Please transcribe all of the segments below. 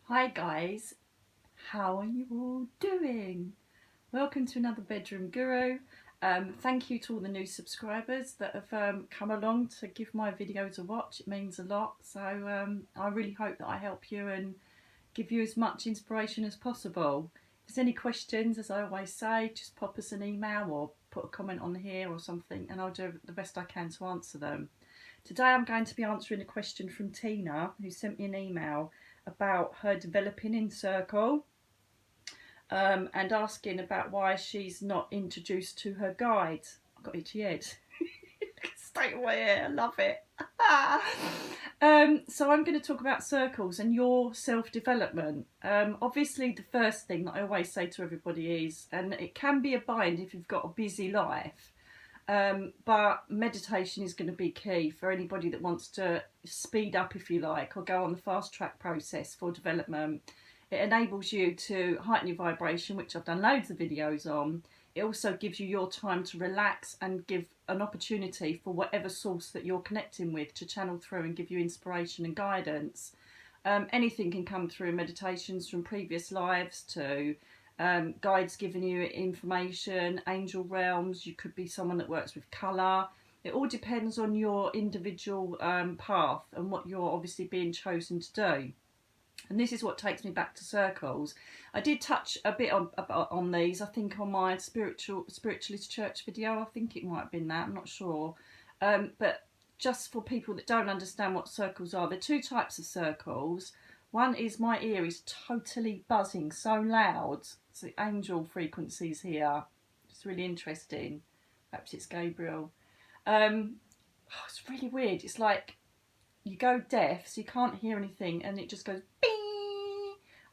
Hi guys, how are you all doing? Welcome to another Bedroom Guru. Thank you to all the new subscribers that have come along to give my videos a watch. It means a lot. So I really hope that I help you and give you as much inspiration as possible. If there's any questions, as I always say, just pop us an email or put a comment on here or something and I'll do the best I can to answer them. Today I'm going to be answering a question from Tina, who sent me an email about her developing in circle and asking about why she's not introduced to her guide. I've got itchy head. Stay away, I love it. So I'm going to talk about circles and your self-development. Obviously the first thing that I always say to everybody is, and it can be a bind if you've got a busy life, but meditation is going to be key for anybody that wants to speed up, if you like, or go on the fast track process for development. It enables you to heighten your vibration, which I've done loads of videos on. It also gives you your time to relax and give an opportunity for whatever source that you're connecting with to channel through and give you inspiration and guidance. Anything can come through meditations from previous lives to guides giving you information, angel realms. You could be someone that works with colour. It all depends on your individual path and what you're obviously being chosen to do. And this is what takes me back to circles. I did touch a bit on these, I think, on my spiritualist church video. I think it might have been that, I'm not sure. But just for people that don't understand what circles are, there are two types of circles. One is my ear is totally buzzing so loud. It's the angel frequencies here. It's really interesting. Perhaps it's Gabriel. It's really weird. It's like you go deaf, so you can't hear anything, and it just goes bing.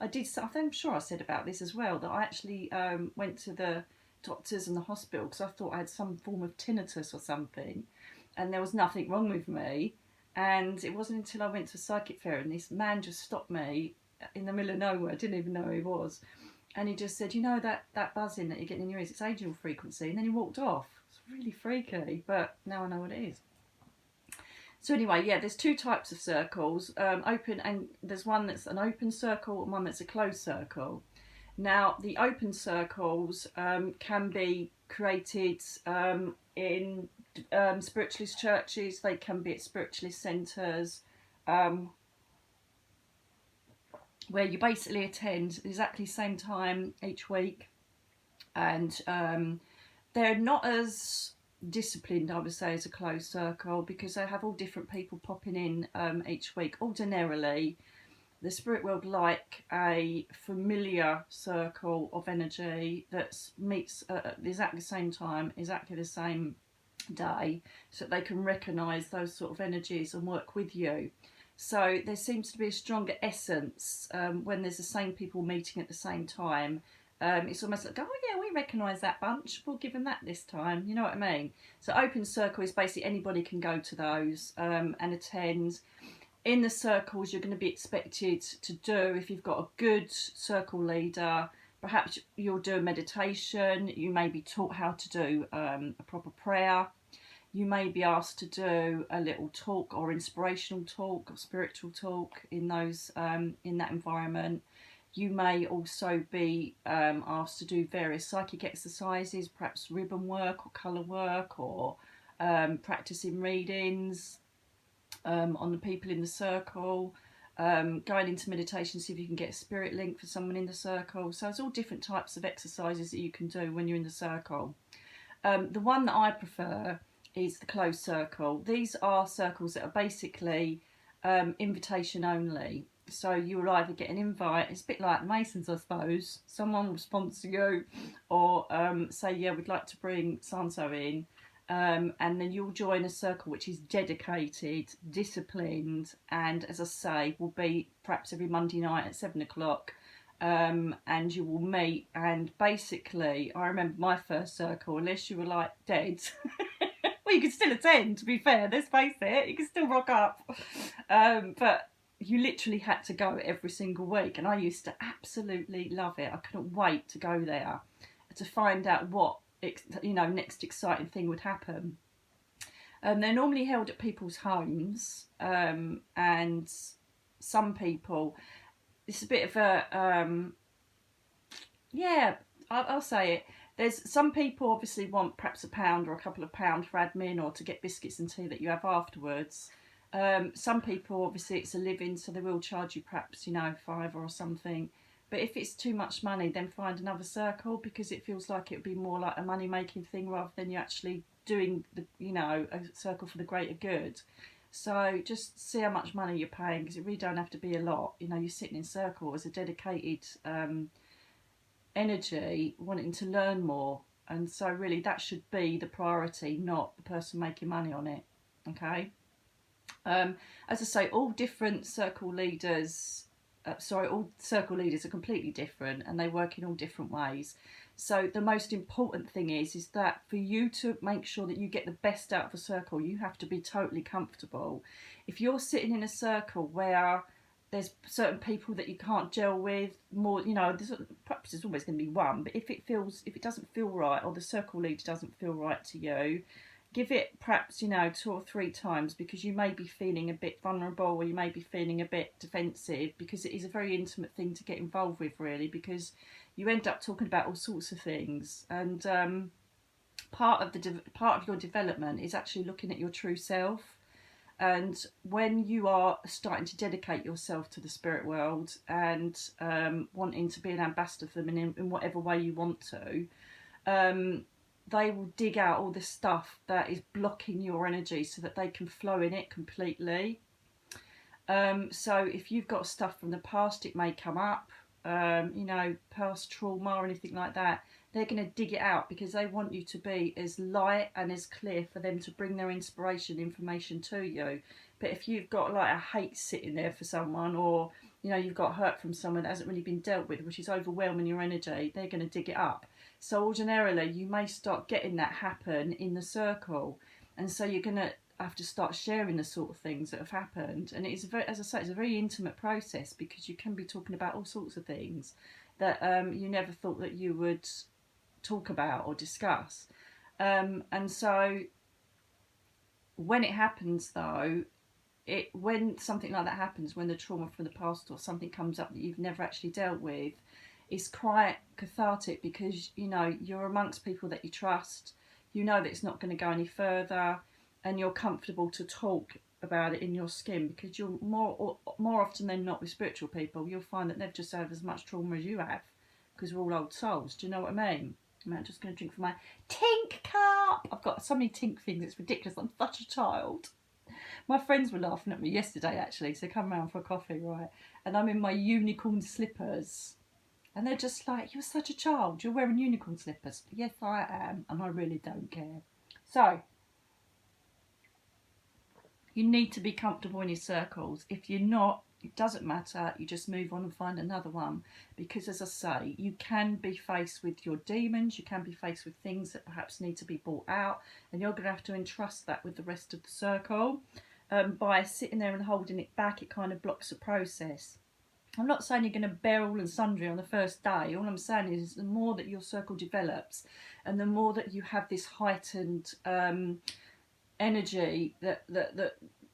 I'm sure I said about this as well, that I actually went to the doctors and the hospital because I thought I had some form of tinnitus or something, and there was nothing wrong with me. And it wasn't until I went to a psychic fair and this man just stopped me in the middle of nowhere. I didn't even know who he was. And he just said, you know, that buzzing that you're getting in your ears, it's angel frequency. And then he walked off. It's really freaky, but now I know what it is. So anyway, yeah, there's two types of circles, open, and there's one that's an open circle and one that's a closed circle. Now, the open circles can be created in spiritualist churches. They can be at spiritualist centres where you basically attend exactly the same time each week, and they're not as disciplined, I would say, as a closed circle because they have all different people popping in each week. Ordinarily, the spirit world like a familiar circle of energy that meets at exactly the same time, exactly the same day, so that they can recognise those sort of energies and work with you. So there seems to be a stronger essence when there's the same people meeting at the same time. It's almost like, oh yeah, we recognise that bunch, we'll give them that this time, you know what I mean? So open circle is basically anybody can go to those and attend. In the circles, you're going to be expected to do, if you've got a good circle leader, perhaps you'll do a meditation, you may be taught how to do a proper prayer, you may be asked to do a little talk or inspirational talk or spiritual talk in those in that environment. You may also be asked to do various psychic exercises, perhaps ribbon work or colour work, or practicing readings on the people in the circle, going into meditation, see if you can get a spirit link for someone in the circle. So it's all different types of exercises that you can do when you're in the circle. The one that I prefer is the closed circle. These are circles that are basically invitation only. So you will either get an invite, it's a bit like Masons, I suppose. Someone will sponsor you or say, yeah, we'd like to bring so-and-so in. And then you'll join a circle which is dedicated, disciplined, and as I say, will be perhaps every Monday night at 7 o'clock. And you will meet, and basically, I remember my first circle, unless you were like dead, well, you could still attend, to be fair, let's face it, you can still rock up. But you literally had to go every single week, and I used to absolutely love it. I couldn't wait to go there to find out what next exciting thing would happen. They're normally held at people's homes, and some people it's a bit of a yeah, I'll say it. There's some people obviously want perhaps £1 or a couple of pounds for admin or to get biscuits and tea that you have afterwards. Some people obviously it's a living, so they will charge you perhaps, you know, £5 or something. But if it's too much money, then find another circle, because it feels like it would be more like a money making thing rather than you actually doing the, you know, a circle for the greater good. So just see how much money you're paying, because it really don't have to be a lot. You know, you're sitting in circle as a dedicated energy wanting to learn more, and so really that should be the priority, not the person making money on it. Okay. As I say, all different circle leaders, all circle leaders are completely different and they work in all different ways. So the most important thing is that for you to make sure that you get the best out of a circle, you have to be totally comfortable. If you're sitting in a circle where there's certain people that you can't gel with, more, you know, perhaps there's always going to be one, but if it doesn't feel right, or the circle leader doesn't feel right to you, give it perhaps, you know, 2 or 3 times, because you may be feeling a bit vulnerable, or you may be feeling a bit defensive, because it is a very intimate thing to get involved with, really, because you end up talking about all sorts of things. And part of your development is actually looking at your true self. And when you are starting to dedicate yourself to the spirit world and wanting to be an ambassador for them in whatever way you want to, they will dig out all the stuff that is blocking your energy so that they can flow in it completely. So if you've got stuff from the past, it may come up, you know, past trauma or anything like that. They're going to dig it out because they want you to be as light and as clear for them to bring their inspiration information to you. But if you've got like a hate sitting there for someone, or, you know, you've got hurt from someone that hasn't really been dealt with, which is overwhelming your energy, they're going to dig it up. So ordinarily you may start getting that happen in the circle, and so you're going to have to start sharing the sort of things that have happened. And it is as I say, it's a very intimate process, because you can be talking about all sorts of things that you never thought that you would talk about or discuss. And so when it happens though, when something like that happens, when the trauma from the past or something comes up that you've never actually dealt with, it's quite cathartic, because, you know, you're amongst people that you trust, you know that it's not going to go any further, and you're comfortable to talk about it in your skin, because you're more often than not with spiritual people, you'll find that they've just had as much trauma as you have, because we're all old souls. Do you know what I mean? I'm just going to drink from my tink cup. I've got so many tink things, it's ridiculous. I'm such a child. My friends were laughing at me yesterday, actually, so they come round for a coffee, right? And I'm in my unicorn slippers. And they're just like, you're such a child, you're wearing unicorn slippers. Yes, I am, and I really don't care. So, you need to be comfortable in your circles. If you're not, it doesn't matter, you just move on and find another one. Because as I say, you can be faced with your demons, you can be faced with things that perhaps need to be brought out, and you're going to have to entrust that with the rest of the circle. By sitting there and holding it back, it kind of blocks the process. I'm not saying you're going to bear all and sundry on the first day. All I'm saying is the more that your circle develops, and the more that you have this heightened energy that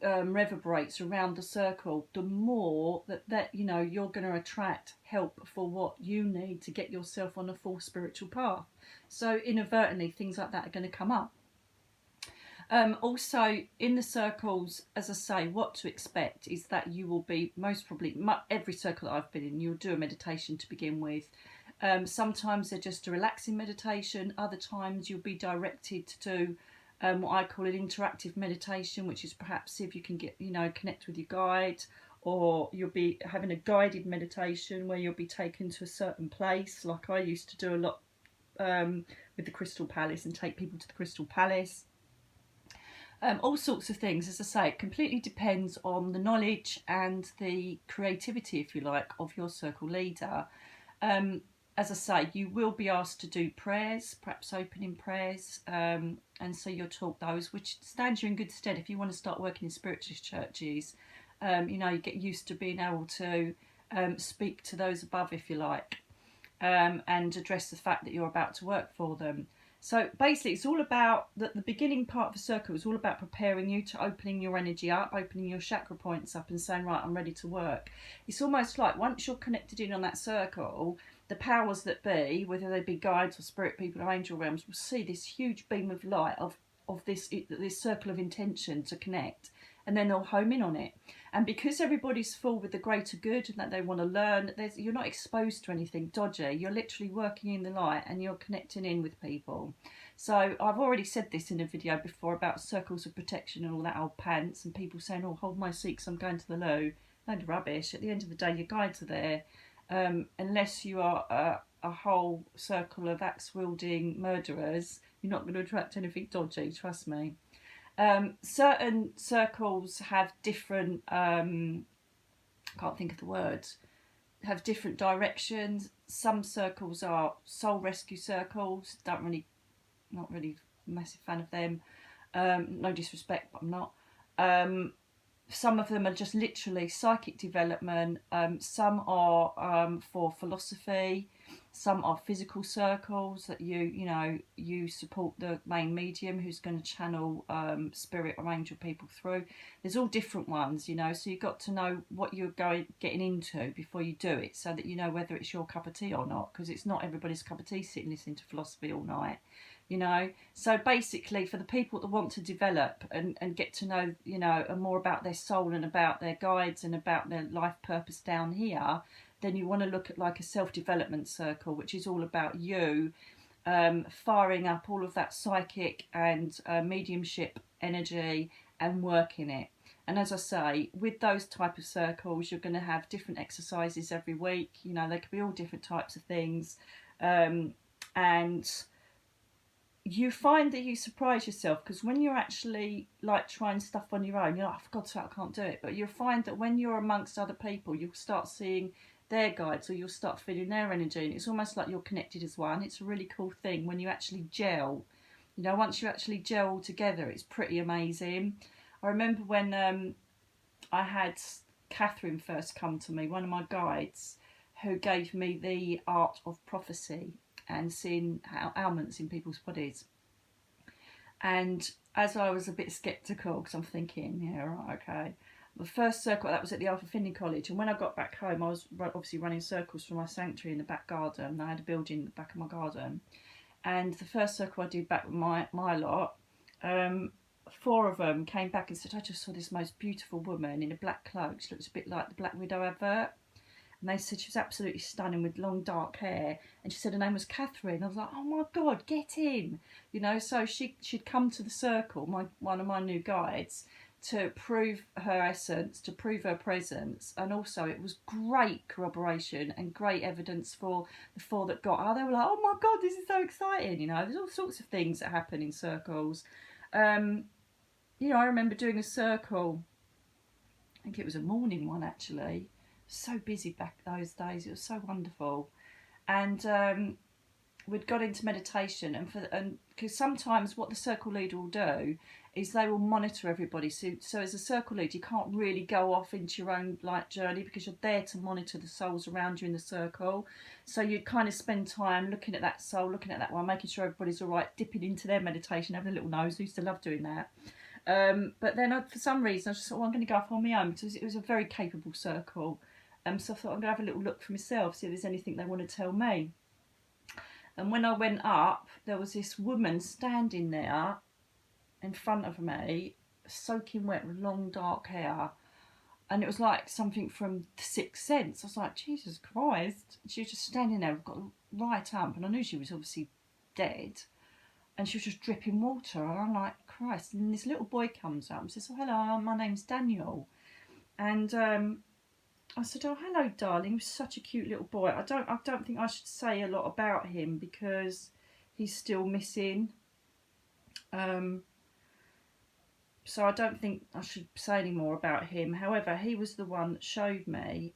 reverberates around the circle, the more that you know, you're going to attract help for what you need to get yourself on a full spiritual path. So inadvertently things like that are going to come up. Also in the circles, as I say, what to expect is that you will be, most probably every circle that I've been in, you'll do a meditation to begin with. Sometimes they're just a relaxing meditation, other times you'll be directed to do what I call an interactive meditation, which is perhaps if you can get, you know, connect with your guide, or you'll be having a guided meditation where you'll be taken to a certain place, like I used to do a lot with the Crystal Palace, and take people to the Crystal Palace. All sorts of things. As I say, it completely depends on the knowledge and the creativity, if you like, of your circle leader. As I say, you will be asked to do prayers, perhaps opening prayers, and so you're taught those, which stands you in good stead if you want to start working in spiritualist churches. You know, you get used to being able to speak to those above, if you like, and address the fact that you're about to work for them. So basically, it's all about the beginning part of the circle is all about preparing you to opening your energy up, opening your chakra points up, and saying, right, I'm ready to work. It's almost like once you're connected in on that circle, the powers that be, whether they be guides or spirit people or angel realms, will see this huge beam of light of this circle of intention to connect, and then they'll home in on it. And because everybody's full with the greater good and that they want to learn, you're not exposed to anything dodgy. You're literally working in the light and you're connecting in with people. So I've already said this in a video before about circles of protection and all that old pants, and people saying, oh, hold my seat 'cause I'm going to the loo. Load of rubbish. At the end of the day, your guides are there. Unless you are a whole circle of axe-wielding murderers, you're not going to attract anything dodgy, trust me. Certain circles have different, can't think of the words, have different directions. Some circles are soul rescue circles, not really a massive fan of them. No disrespect, but I'm not. Some of them are just literally psychic development. Some are for philosophy. Some are physical circles that you support the main medium who's going to channel spirit or angel people through. There's all different ones, so you've got to know what you're getting into before you do it, so that you know whether it's your cup of tea or not, because it's not everybody's cup of tea sitting listening to philosophy all night. So basically, for the people that want to develop and get to know, more about their soul and about their guides and about their life purpose down here, then you want to look at like a self-development circle, which is all about you firing up all of that psychic and mediumship energy and working it. And as I say, with those type of circles, you're going to have different exercises every week. They could be all different types of things, and you find that you surprise yourself, because when you're actually like trying stuff on your own, you're like, oh, for God's sake, I can't do it. But you'll find that when you're amongst other people, you'll start seeing their guides, or you'll start feeling their energy, and it's almost like you're connected as one. It's a really cool thing when you actually gel. Once you actually gel all together, it's pretty amazing. I remember when I had Catherine first come to me, one of my guides, who gave me the art of prophecy and seeing ailments in people's bodies. And as I was a bit sceptical, because I'm thinking, yeah, right, okay. The first circle, that was at the Alpha Finney College, and when I got back home, I was obviously running circles from my sanctuary in the back garden. I had a building in the back of my garden, and the first circle I did back with my lot, 4 of them came back and said, I just saw this most beautiful woman in a black cloak. She looks a bit like the Black Widow advert. And they said she was absolutely stunning with long dark hair, and she said her name was Catherine. I was like, oh my God, get in, So she'd come to the circle, one of my new guides, to prove her essence, to prove her presence, and also it was great corroboration and great evidence for the 4 that got her. They were like, oh my God, this is so exciting. There's all sorts of things that happen in circles. I remember doing a circle, I think it was a morning one actually. So busy back those days, it was so wonderful. And we'd got into meditation, and because sometimes what the circle leader will do is they will monitor everybody. So as a circle leader, you can't really go off into your own light journey, because you're there to monitor the souls around you in the circle. So you'd kind of spend time looking at that soul, looking at that one, making sure everybody's all right, dipping into their meditation, having a little nose. I used to love doing that. But then for some reason I just thought, I'm going to go off on my own, because it was a very capable circle. So I thought, I'm going to have a little look for myself, see if there's anything they want to tell me. And when I went up, there was this woman standing there in front of me, soaking wet with long dark hair. And it was like something from The Sixth Sense. I was like, Jesus Christ. She was just standing there, got right up, and I knew she was obviously dead. And she was just dripping water. And I'm like, Christ. And this little boy comes up and says, oh, hello, my name's Daniel. And I said, oh, hello, darling. He was such a cute little boy. I don't think I should say a lot about him, because he's still missing. So I don't think I should say any more about him. However, he was the one that showed me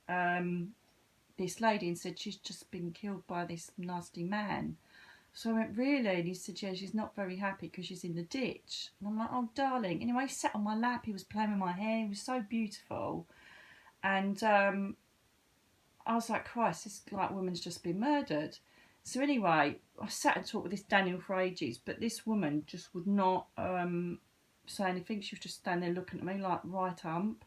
this lady and said she's just been killed by this nasty man. So I went, really? And he said, yeah, she's not very happy because she's in the ditch. And I'm like, oh, darling. Anyway, he sat on my lap. He was playing with my hair. He was so beautiful. And I was like, Christ, this woman's just been murdered. So anyway, I sat and talked with this Daniel for ages, but this woman just would not say anything. She was just standing there looking at me like right ump.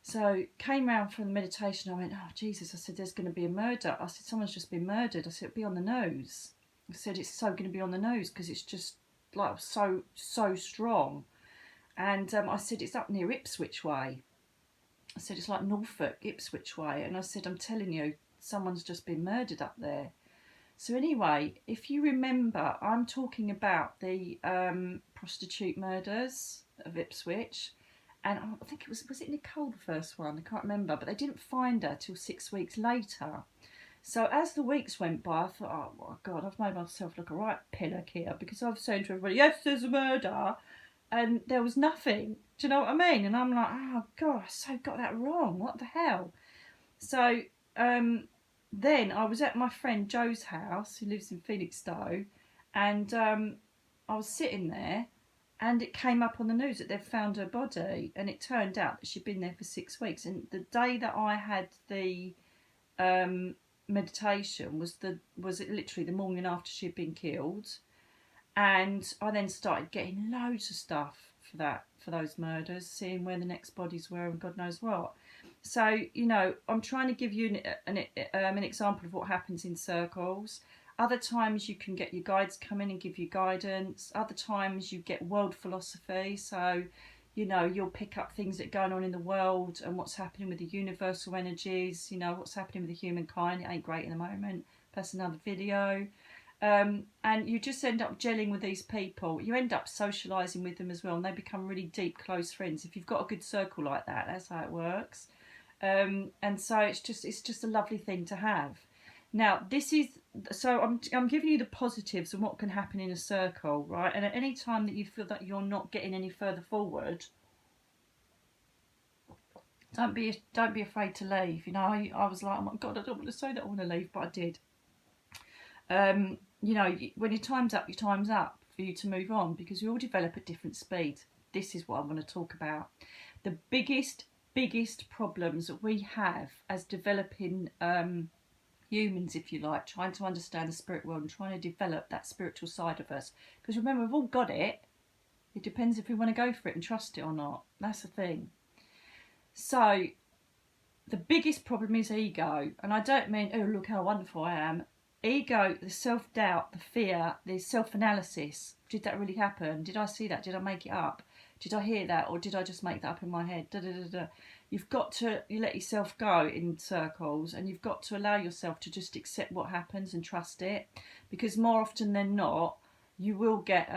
So came round from the meditation. I went, oh Jesus! I said, there's going to be a murder. I said, someone's just been murdered. I said, it'll be on the nose. I said, it's so going to be on the nose because it's just like so strong. And I said, it's up near Ipswich way. I said, it's like Norfolk, Ipswich way. And I said, I'm telling you, someone's just been murdered up there. So anyway, if you remember, I'm talking about the prostitute murders of Ipswich. And I think it was it Nicole, the first one? I can't remember. But they didn't find her till 6 weeks later. So as the weeks went by, I thought, oh my God, I've made myself look a right pillock here, because I've said to everybody, yes, there's a murder. And there was nothing. Do you know what I mean? And I'm like, oh God, I so got that wrong. What the hell? So then I was at my friend Joe's house, who lives in Felixstowe, and I was sitting there, and it came up on the news that they'd found her body, and it turned out that she'd been there for 6 weeks. And the day that I had the meditation was it literally the morning after she'd been killed. And I then started getting loads of stuff for those murders, seeing where the next bodies were and God knows what. So, you know, I'm trying to give you an example of what happens in circles. Other times you can get your guides come in and give you guidance. Other times you get world philosophy. So, you know, you'll pick up things that are going on in the world and what's happening with the universal energies, you know, what's happening with the humankind. It ain't great in the moment. That's another video. And you just end up gelling with these people. You end up socialising with them as well, and they become really deep, close friends. If you've got a good circle like that, that's how it works. And so it's just a lovely thing to have. Now, I'm giving you the positives and what can happen in a circle, right? And at any time that you feel that you're not getting any further forward, don't be afraid to leave. You know, I was like, oh my God, I don't want to say that I want to leave, but I did. You know, when your time's up for you to move on, because we all develop at different speeds. This is what I want to talk about. The biggest problems that we have as developing humans, if you like, trying to understand the spirit world and trying to develop that spiritual side of us. Because remember, we've all got it. It depends if we want to go for it and trust it or not. That's the thing. So the biggest problem is ego. And I don't mean, oh, look how wonderful I am. Ego, the self-doubt, the fear, the self-analysis. Did that really happen? Did I see that? Did I make it up? Did I hear that? Or did I just make that up in my head? You've got to let yourself go in circles, and you've got to allow yourself to just accept what happens and trust it. Because more often than not, you will get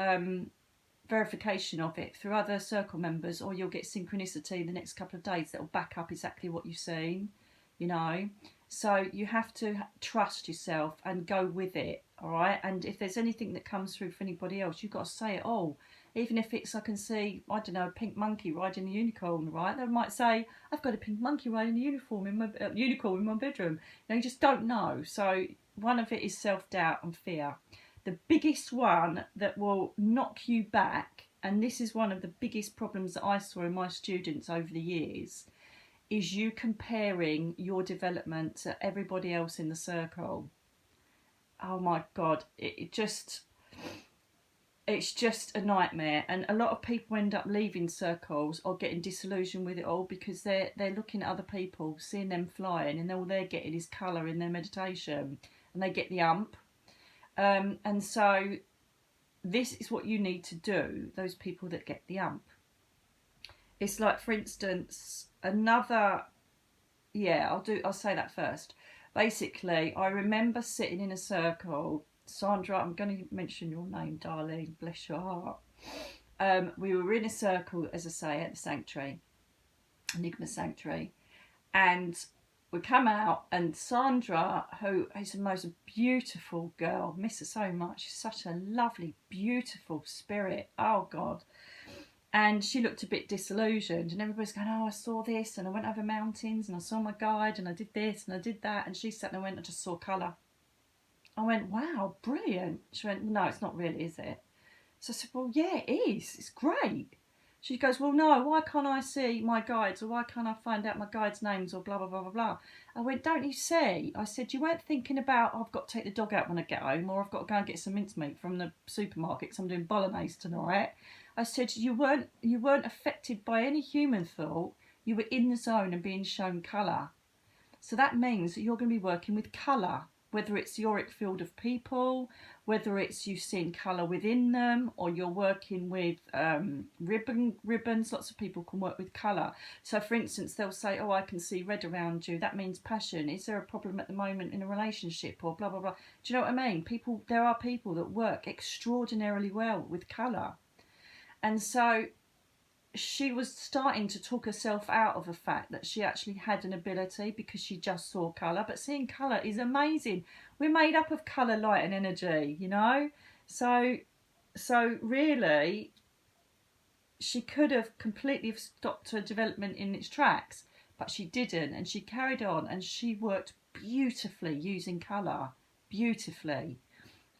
verification of it through other circle members, or you'll get synchronicity the next couple of days that will back up exactly what you've seen, you know. So you have to trust yourself and go with it, all right? And if there's anything that comes through for anybody else, you've got to say it all. Even if it's, I can see, I don't know, a pink monkey riding a unicorn, right? They might say, I've got a pink monkey riding a unicorn in my bedroom. You know, you just don't know. So one of it is self-doubt and fear. The biggest one that will knock you back, and this is one of the biggest problems that I saw in my students over the years, is you comparing your development to everybody else in the circle. Oh my God, it's just a nightmare. And a lot of people end up leaving circles or getting disillusioned with it all because they're looking at other people, seeing them flying, and all they're getting is colour in their meditation, and they get the ump. And so this is what you need to do, those people that get the ump. It's like, for instance, I'll say that first. Basically, I remember sitting in a circle. Sandra, I'm going to mention your name, darling. Bless your heart. We were in a circle, as I say, at the sanctuary, Enigma Sanctuary, and we come out, and Sandra, who is the most beautiful girl, miss her so much. She's such a lovely, beautiful spirit. Oh God. And she looked a bit disillusioned, and everybody's going, oh, I saw this, and I went over mountains, and I saw my guide, and I did this, and I did that. And she sat and went, I just saw colour. I went, wow, brilliant. She went, no, it's not really, is it? So I said, well, yeah, it is. It's great. She goes, well, no, why can't I see my guides, or why can't I find out my guides' names, or blah, blah, blah, blah, blah. I went, don't you see? I said, you weren't thinking about, oh, I've got to take the dog out when I get home, or I've got to go and get some mincemeat from the supermarket because I'm doing bolognese tonight. I said, you weren't affected by any human thought. You were in the zone and being shown colour. So that means that you're going to be working with colour, whether it's the auric field of people, whether it's you seeing colour within them, or you're working with ribbons. Lots of people can work with colour. So for instance, they'll say, oh, I can see red around you. That means passion. Is there a problem at the moment in a relationship, or blah, blah, blah. Do you know what I mean? There are people that work extraordinarily well with colour. And so she was starting to talk herself out of the fact that she actually had an ability because she just saw colour. But seeing colour is amazing. We're made up of colour, light and energy, you know. So really, she could have completely stopped her development in its tracks, but she didn't, and she carried on, and she worked beautifully using colour. Beautifully.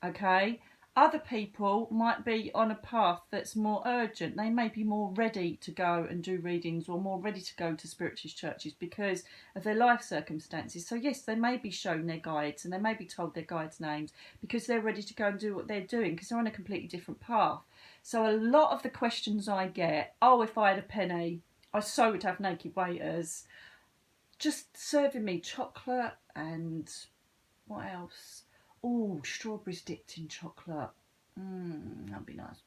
Okay. Other people might be on a path that's more urgent. They may be more ready to go and do readings, or more ready to go to spiritualist churches because of their life circumstances. So yes, they may be shown their guides, and they may be told their guides' names because they're ready to go and do what they're doing because they're on a completely different path. So a lot of the questions I get, oh, if I had a penny, I so would have naked waiters just serving me chocolate and what else? Oh, strawberries dipped in chocolate. That'd be nice.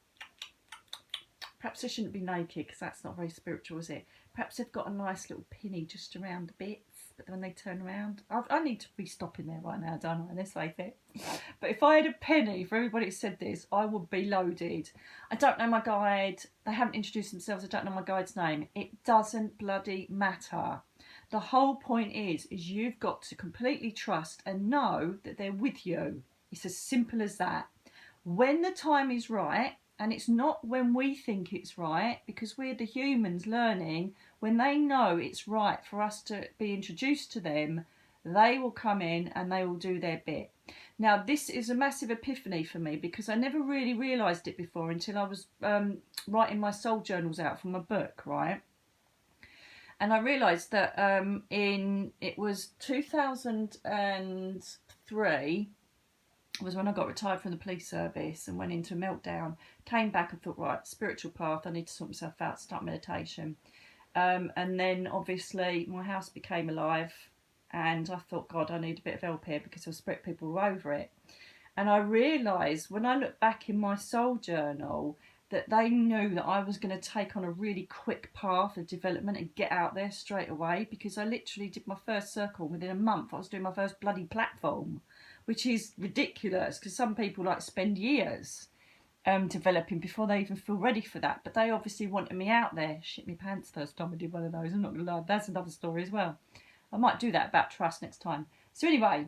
Perhaps they shouldn't be naked because that's not very spiritual, is it? Perhaps they've got a nice little pinny just around the bits, but when they turn around, I need to be stopping there right now, don't I? Let's face it. But if I had a penny for everybody who said this, I would be loaded. I don't know my guide. They haven't introduced themselves. I don't know my guide's name. It doesn't bloody matter. The whole point is you've got to completely trust and know that they're with you. It's as simple as that. When the time is right, and it's not when we think it's right, because we're the humans learning, when they know it's right for us to be introduced to them, they will come in and they will do their bit. Now, this is a massive epiphany for me because I never really realised it before until I was writing my soul journals out for my book, right? And I realised that it was 2003 was when I got retired from the police service and went into a meltdown. Came back and thought, right, spiritual path, I need to sort myself out, start meditation. And then obviously my house became alive and I thought, God, I need a bit of help here because the spirit people were over it. And I realised when I look back in my soul journal that they knew that I was going to take on a really quick path of development and get out there straight away, because I literally did my first circle within a month. I was doing my first bloody platform, which is ridiculous because some people like spend years developing before they even feel ready for that. But they obviously wanted me out there. Shit me pants first time I did one of those. I'm not going to lie, that's another story as well. I might do that about trust next time. So anyway,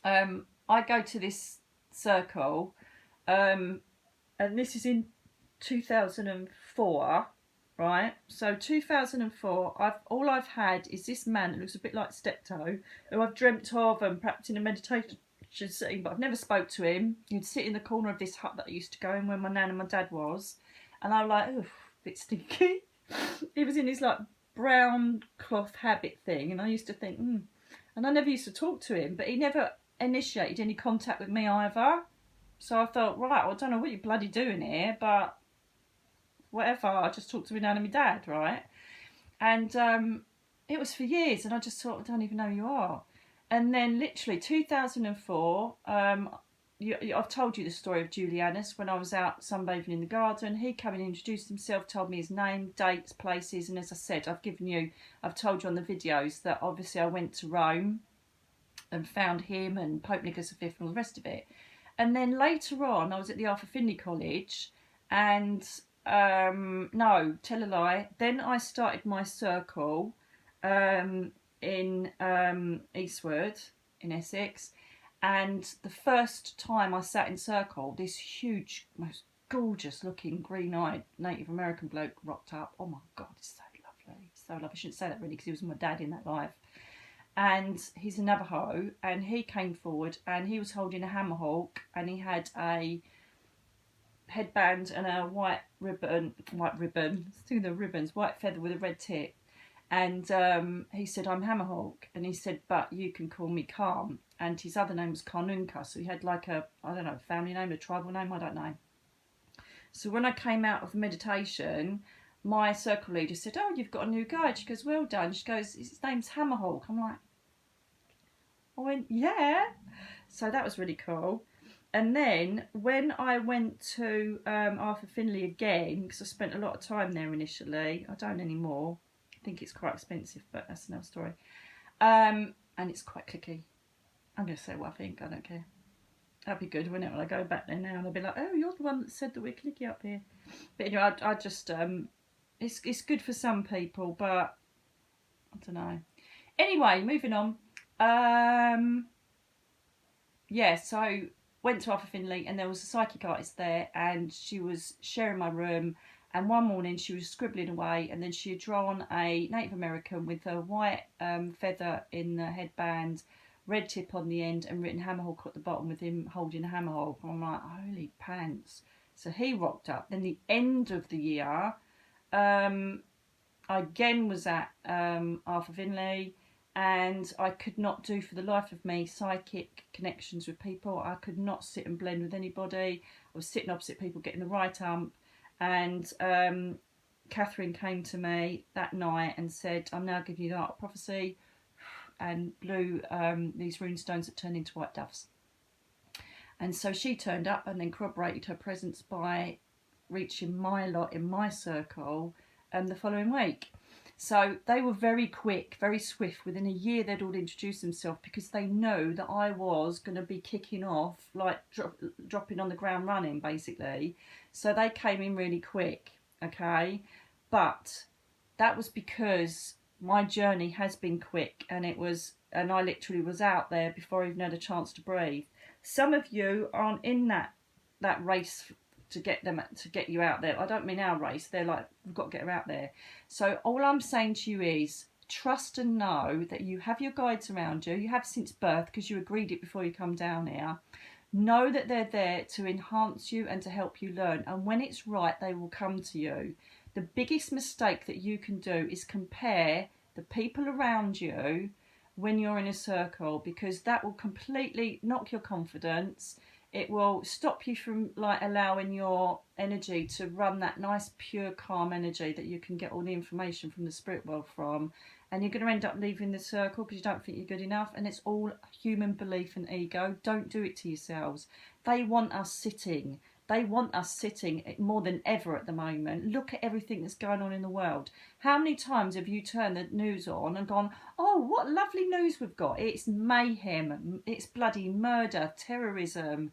I go to this circle, and this is in 2004, right? So 2004, all I've had is this man that looks a bit like Steptoe, who I've dreamt of and perhaps in a meditation sitting, but I've never spoke to him. He'd sit in the corner of this hut that I used to go in when my nan and my dad was, and I was like, oh, a bit stinky. He was in his like brown cloth habit thing, and I used to think, and I never used to talk to him, but he never initiated any contact with me either. So I thought, right, well, I don't know what you're bloody doing here, but whatever, I just talked to my nan and my dad, right? And it was for years, and I just thought, I don't even know who you are. And then literally 2004, I've told you the story of Julianus when I was out sunbathing in the garden. He came and introduced himself, told me his name, dates, places, and as I said, I've told you on the videos that obviously I went to Rome and found him and Pope Nicholas V and all the rest of it. And then later on, I was at the Arthur Findlay College, and no, tell a lie. Then I started my circle in Eastwood in Essex, and the first time I sat in circle, this huge, most gorgeous looking green-eyed Native American bloke rocked up. Oh my God, it's so lovely, so lovely. I shouldn't say that really because he was my dad in that life. And he's a Navajo, and he came forward and he was holding a hammerhawk, and he had a headband and a white ribbon, white feather with a red tip. And he said, I'm Hammerhawk. And he said, but you can call me Calm. And his other name was Karnunka. So he had like a, I don't know, family name, a tribal name, I don't know. So when I came out of meditation, my circle leader said, oh, you've got a new guide. She goes, well done. She goes, his name's Hammerhawk. I went, yeah. So that was really cool. And then when I went to Arthur Findlay again, because I spent a lot of time there initially, I don't anymore. I think it's quite expensive, but that's another story. And it's quite clicky. I'm going to say what I think, I don't care. That'd be good, wouldn't it, when I go back there now and they'll be like, oh, you're the one that said that we're clicky up here. But anyway, I just, it's good for some people, but I don't know. Anyway, moving on. Yeah, so went to Arthur Findlay and there was a psychic artist there and she was sharing my room. And one morning she was scribbling away and then she had drawn a Native American with a white feather in the headband, red tip on the end and written Hammerhawk at the bottom with him holding a hammerhawk. I'm like, holy pants. So he rocked up. Then the end of the year, I again was at Arthur Findlay and I could not do for the life of me psychic connections with people. I could not sit and blend with anybody. I was sitting opposite people getting the right ump. And Catherine came to me that night and said, I'm now giving you the art of prophecy, and blew these rune stones that turned into white doves. And so she turned up and then corroborated her presence by reaching my lot in my circle the following week. So they were very quick, very swift. Within a year, they'd all introduced themselves because they know that I was going to be kicking off, like dropping on the ground running, basically. So they came in really quick, okay? But that was because my journey has been quick and I literally was out there before I even had a chance to breathe. Some of you aren't in that race to get you out there. I don't mean our race. They're like, we've got to get her out there. So all I'm saying to you is trust and know that you have your guides around you. You have since birth because you agreed it before you come down here. Know that they're there to enhance you and to help you learn. And when it's right, they will come to you. The biggest mistake that you can do is compare the people around you when you're in a circle, because that will completely knock your confidence. It will stop you from like allowing your energy to run that nice, pure, calm energy that you can get all the information from the spirit world from. And you're going to end up leaving the circle because you don't think you're good enough. And it's all human belief and ego. Don't do it to yourselves. They want us sitting. They want us sitting more than ever at the moment. Look at everything that's going on in the world. How many times have you turned the news on and gone, oh, what lovely news we've got. It's mayhem. It's bloody murder, terrorism,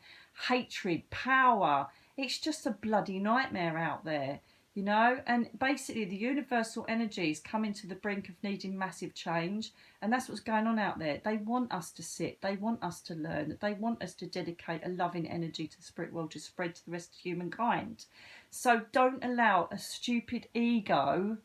hatred, power. It's just a bloody nightmare out there, you know. And basically the universal energies coming to the brink of needing massive change. And that's what's going on out there. They want us to sit. They want us to learn. They want us to dedicate a loving energy to the spirit world to spread to the rest of humankind. So don't allow a stupid ego.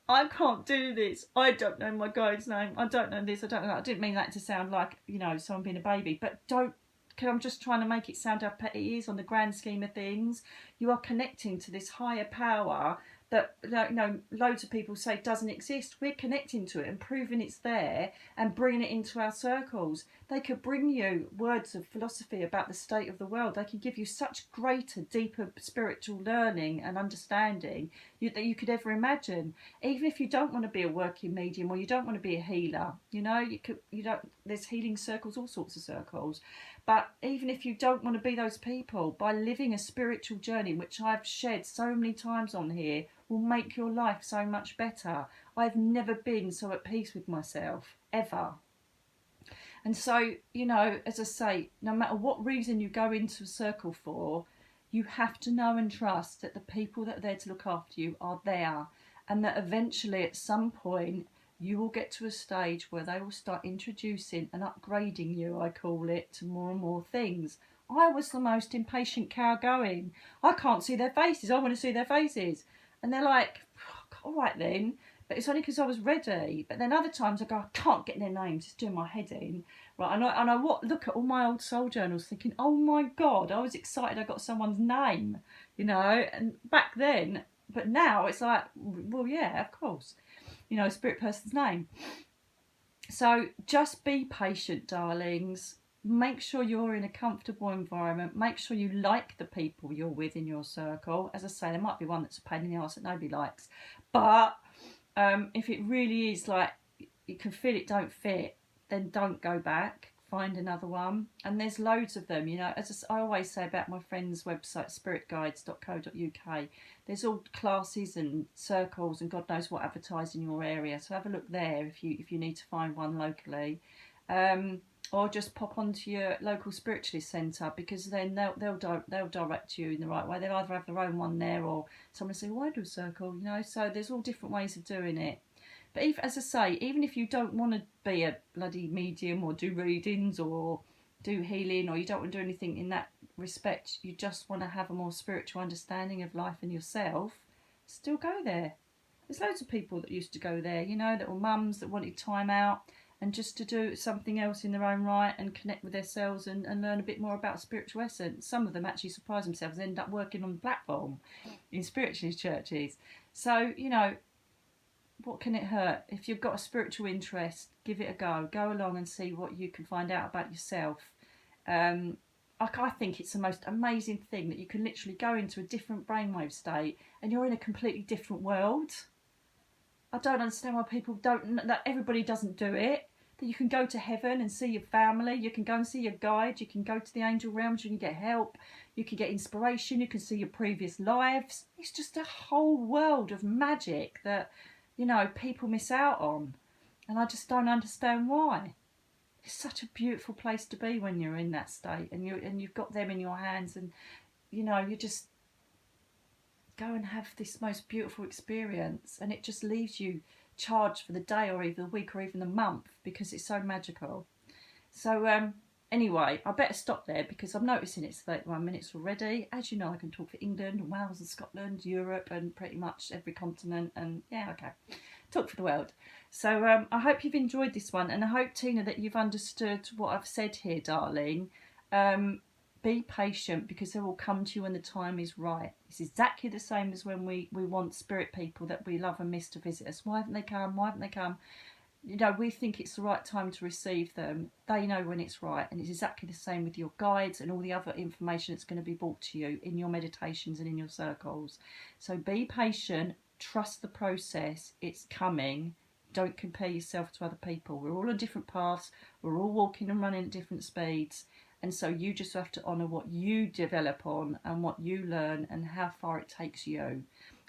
I can't do this. I don't know my guide's name. I don't know this. I don't know. I didn't mean that to sound like, you know, someone being a baby. But don't. I'm just trying to make it sound how petty it is on the grand scheme of things. You are connecting to this higher power that, you know, loads of people say doesn't exist. We're connecting to it and proving it's there and bringing it into our circles. They could bring you words of philosophy about the state of the world. They could give you such greater, deeper spiritual learning and understanding that you could ever imagine. Even if you don't want to be a working medium or you don't want to be a healer, you know, there's healing circles, all sorts of circles. But even if you don't want to be those people, by living a spiritual journey, which I've shared so many times on here, will make your life so much better. I've never been so at peace with myself, ever. And so, you know, as I say, no matter what reason you go into a circle for, you have to know and trust that the people that are there to look after you are there. And that eventually, at some point, you will get to a stage where they will start introducing and upgrading you, I call it, to more and more things. I was the most impatient cow going. I can't see their faces. I want to see their faces. And they're like, all right then. but it's only because I was ready. But then other times I go, I can't get their names, it's doing my head in, right? And I look at all my old soul journals thinking, oh my God, I was excited I got someone's name, you know, and back then, but now it's like, well, yeah, of course, you know, a spirit person's name. So just be patient, darlings. Make sure you're in a comfortable environment. Make sure you like the people you're with in your circle. As I say, there might be one that's a pain in the arse that nobody likes. But if it really is like you can feel it don't fit, then don't go back. Find another one. And there's loads of them. You know, as I always say about my friend's website, spiritguides.co.uk, there's all classes and circles and God knows what advertised in your area. So have a look there if you need to find one locally. Or just pop onto your local spiritualist centre, because then they'll direct you in the right way. They'll either have their own one there, or someone say, "Why do a circle?" You know. So there's all different ways of doing it. But as I say, even if you don't want to be a bloody medium or do readings or do healing, or you don't want to do anything in that respect, you just want to have a more spiritual understanding of life and yourself, still go there. There's loads of people that used to go there, you know, that were mums that wanted time out and just to do something else in their own right and connect with themselves and learn a bit more about spiritual essence. Some of them actually surprise themselves and end up working on the platform in spiritualist churches. So, you know, what can it hurt? If you've got a spiritual interest, give it a go. Go along and see what you can find out about yourself. I think it's the most amazing thing that you can literally go into a different brainwave state and you're in a completely different world. I don't understand why people don't, that everybody doesn't do it. That you can go to heaven and see your family, you can go and see your guide, you can go to the angel realms, you can get help, you can get inspiration, you can see your previous lives. It's just a whole world of magic that, you know, people miss out on. And I just don't understand why. It's such a beautiful place to be when you're in that state and you've got them in your hands, and you know, you just go and have this most beautiful experience, and it just leaves you charged for the day or even the week or even the month because it's so magical. So anyway, I better stop there because I'm noticing it's 31 minutes already. As you know, I can talk for England and Wales and Scotland, Europe and pretty much every continent, and yeah, okay, talk for the world. So I hope you've enjoyed this one, and I hope, Tina, that you've understood what I've said here, darling. Be patient, because they will come to you when the time is right. It's exactly the same as when we want spirit people that we love and miss to visit us. Why haven't they come? Why haven't they come? You know, we think it's the right time to receive them. They know when it's right. And it's exactly the same with your guides and all the other information that's going to be brought to you in your meditations and in your circles. So be patient. Trust the process. It's coming. Don't compare yourself to other people. We're all on different paths. We're all walking and running at different speeds. And so you just have to honour what you develop on and what you learn and how far it takes you.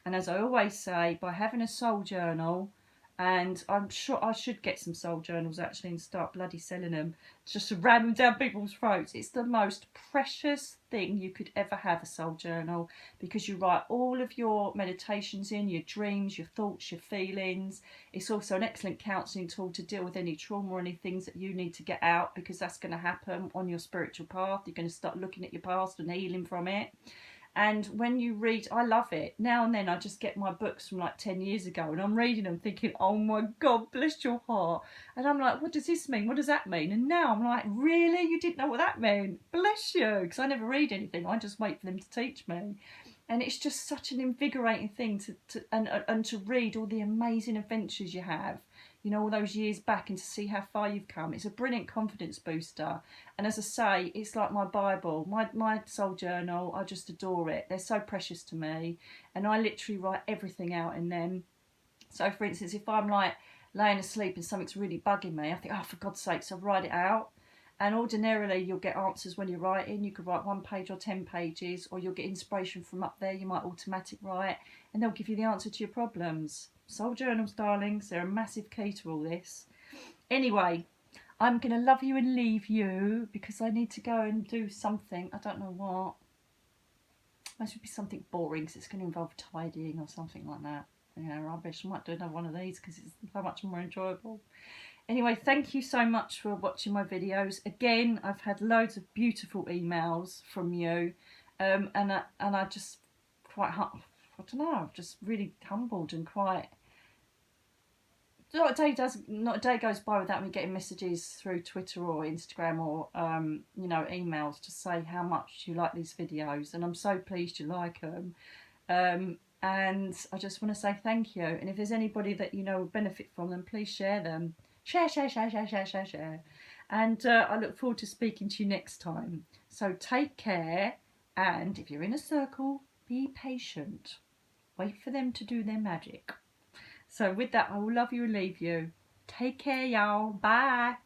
And as I always say, by having a soul journal, and I'm sure I should get some soul journals actually and start bloody selling them, just to ram them down people's throats. It's the most precious thing you could ever have, a soul journal, because you write all of your meditations in, your dreams, your thoughts, your feelings. It's also an excellent counselling tool to deal with any trauma or any things that you need to get out, because that's going to happen on your spiritual path. You're going to start looking at your past and healing from it. And when you read, I love it. Now and then I just get my books from like 10 years ago and I'm reading them thinking, oh my God, bless your heart. And I'm like, what does this mean? What does that mean? And now I'm like, really? You didn't know what that meant? Bless you. Because I never read anything. I just wait for them to teach me. And it's just such an invigorating thing to to read all the amazing adventures you have, you know, all those years back, and to see how far you've come. It's a brilliant confidence booster. And as I say, it's like my Bible, my soul journal. I just adore it. They're so precious to me. And I literally write everything out in them. So for instance, if I'm like laying asleep and something's really bugging me, I think, oh, for God's sake, so I write it out. And ordinarily you'll get answers when you're writing. You could write 1 page or 10 pages, or you'll get inspiration from up there. You might automatic write, and they'll give you the answer to your problems. Soul journals, darlings, they're a massive key to all this. Anyway, I'm going to love you and leave you because I need to go and do something. I don't know what. Most would be something boring, because it's going to involve tidying or something like that. Yeah, rubbish. I might do another one of these because it's so much more enjoyable. Anyway, thank you so much for watching my videos. Again, I've had loads of beautiful emails from you, and I just quite, I don't know, I'm just really humbled and quite not a day goes by without me getting messages through Twitter or Instagram or you know, emails to say how much you like these videos, and I'm so pleased you like them. And I just want to say thank you. And if there's anybody that you know will benefit from them, please share them. Share, share, share, share, share, share, share. And I look forward to speaking to you next time. So take care, and if you're in a circle, be patient. Wait for them to do their magic. So with that, I will love you and leave you. Take care, y'all. Bye.